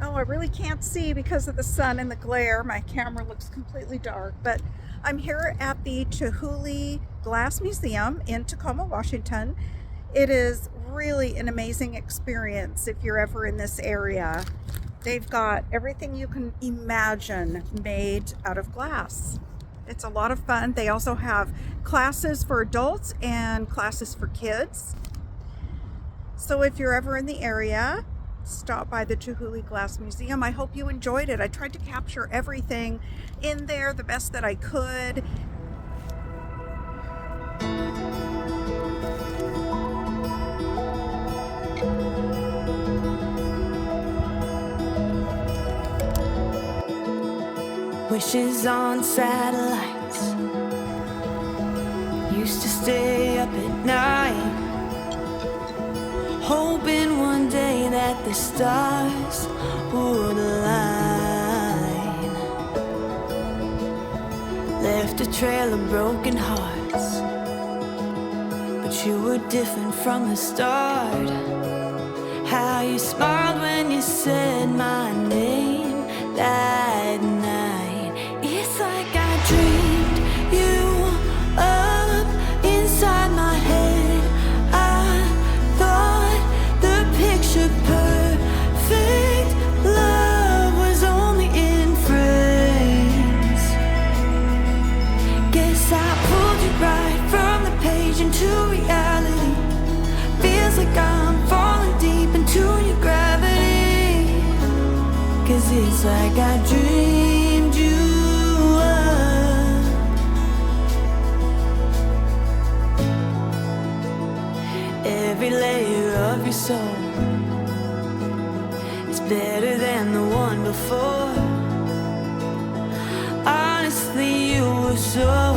Oh, I really can't see because of the sun and the glare. My camera looks completely dark, but I'm here at the Chihuly Glass Museum in Tacoma, Washington. It is really an amazing experience if you're ever in this area. They've got everything you can imagine made out of glass. It's a lot of fun. They also have classes for adults and classes for kids. So if you're ever in the area, stop by the Chihuly Glass Museum. I hope you enjoyed it. I tried to capture everything in there the best that I could. Wishes on satellites. Used to stay up at night, hoping one day that the stars would align. Left a trail of broken hearts, but you were different from the start. How you smiled when you said my name that night. It's like I dreamed you up inside my head. I thought the picture perfect love was only in frames. Guess I pulled you right from the page into reality. Feels like I'm falling deep into your gravity. 'Cause it's like I dreamed you up. Every layer of your soul is better than the one before. Honestly, you were so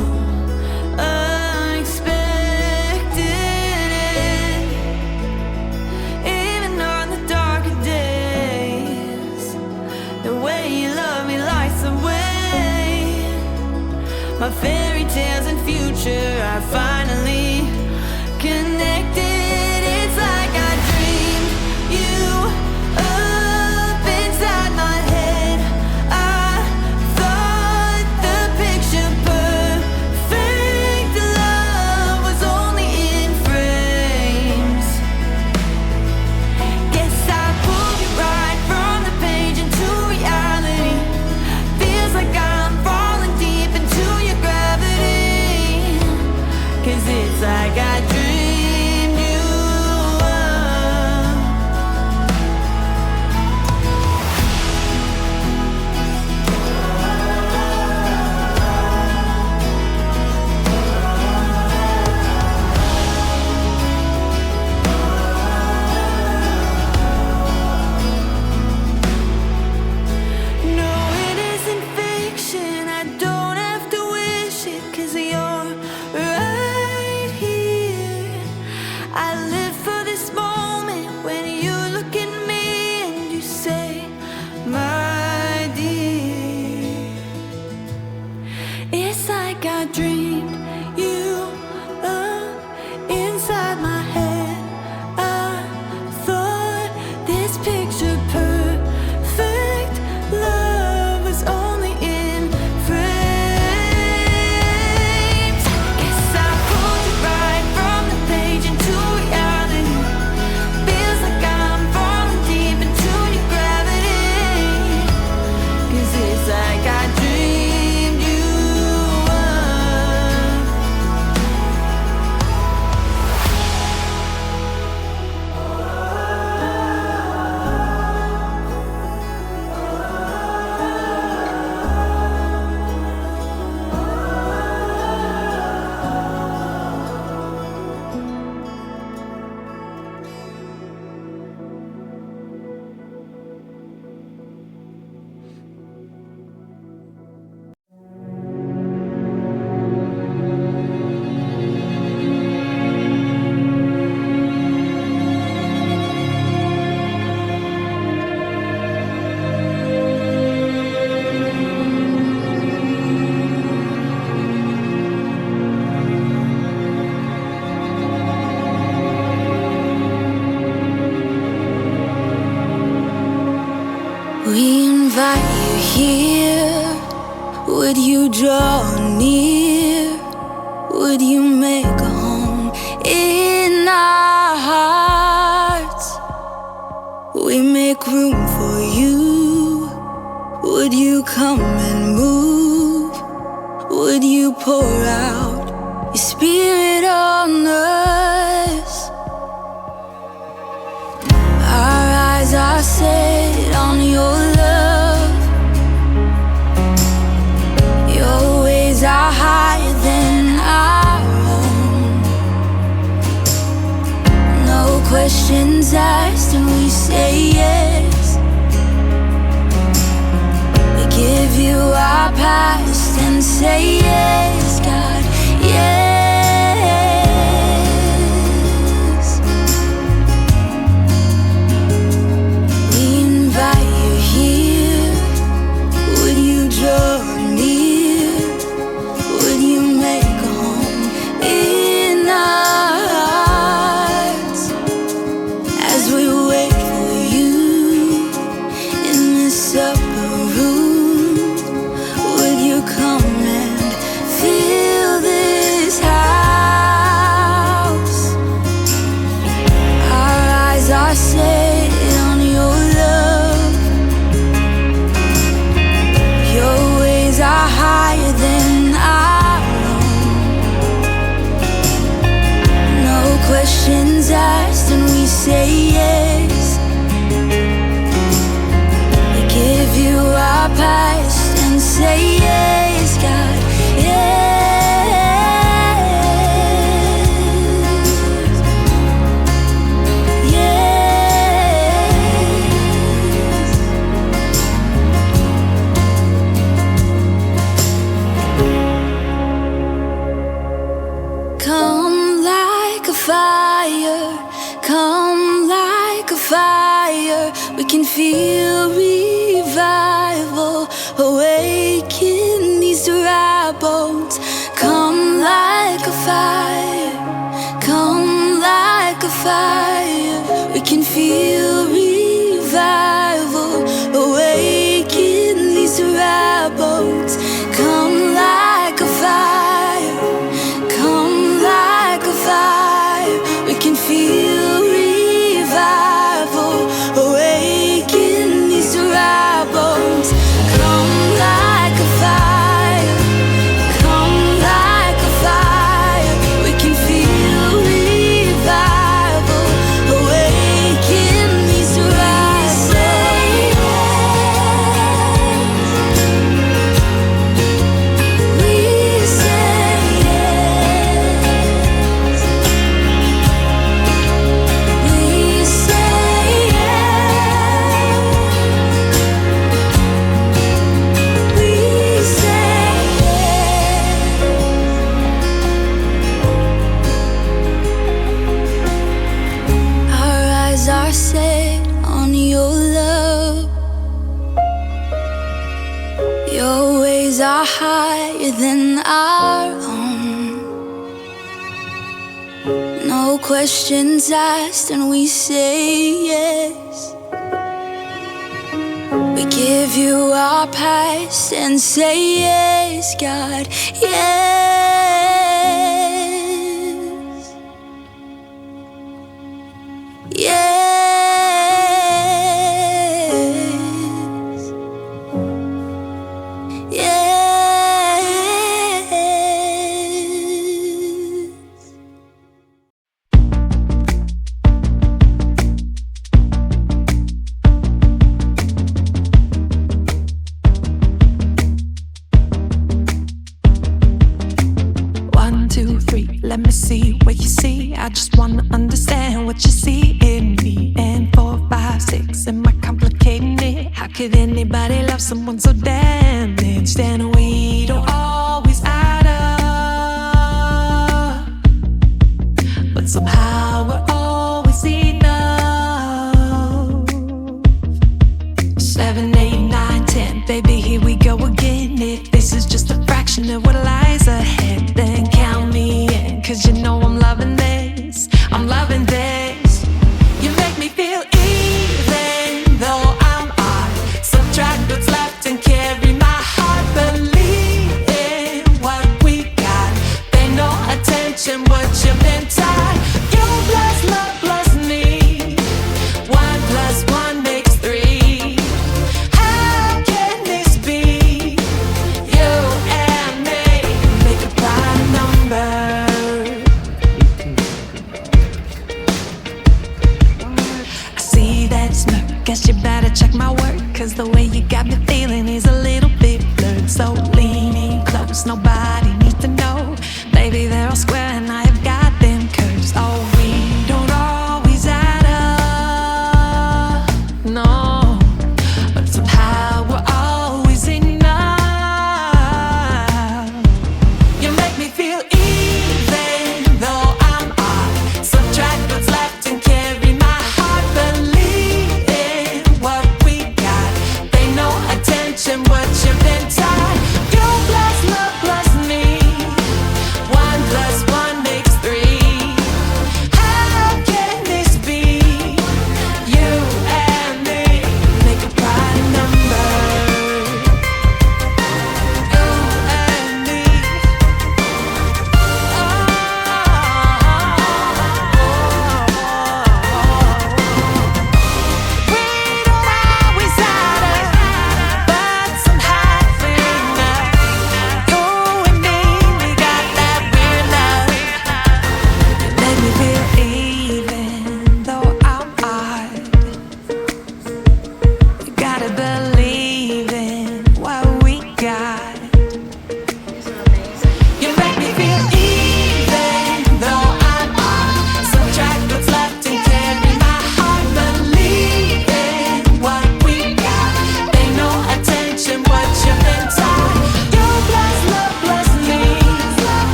unexpected. Even on the darker days, the way you love me lights the way. My fairy tales and future are finally connected. It's like I dreamed you up inside my head. I thought the picture perfect love was only in frames. Guess I pulled you right from the page into reality. Feels like I'm falling deep into your gravity. 'Cause it's We invite you here. Would you draw near? Would you make a home in our hearts? We make room for you. Would you come and move? Would you pour out your spirit on us? Our eyes are set on your love. Your ways are higher than our own. No questions asked and we say yes. We give you our past and say yes, God, yes. We invite you here. Would you draw near? Would you make a home in our hearts as we wait for you in this upper room? Would you come and fill this house? Our eyes are set on your love. Your ways are higher than our own. No questions asked and we say yes. We give you our past and say yes, God, yes. Come like a fire, come like a fire. We can feel revival awaken these dry bones. Come like a fire, come like a fire. We can feel revival awaken these dry bones. Come like a fire, come like a fire. We can feel revival awaken these dry bones. Come like a fire, come like a fire. We can feel revival awaken these dry bones. We say yes. We say yes. We say yes. Our eyes are set on your love. Your ways are higher than our own. No questions asked and we say yes. We give you our past and say yes, God, yes. Yes. Yes. One, two, three, let me see what you see. I just wanna understand what you see in me. And 4, 5, 6, am I complicating it? How could anybody love someone so damaged? And we don't always add up, but somehow we're always enough. 7, 8, 9, 10, baby, here we go again. If this is just a fraction of what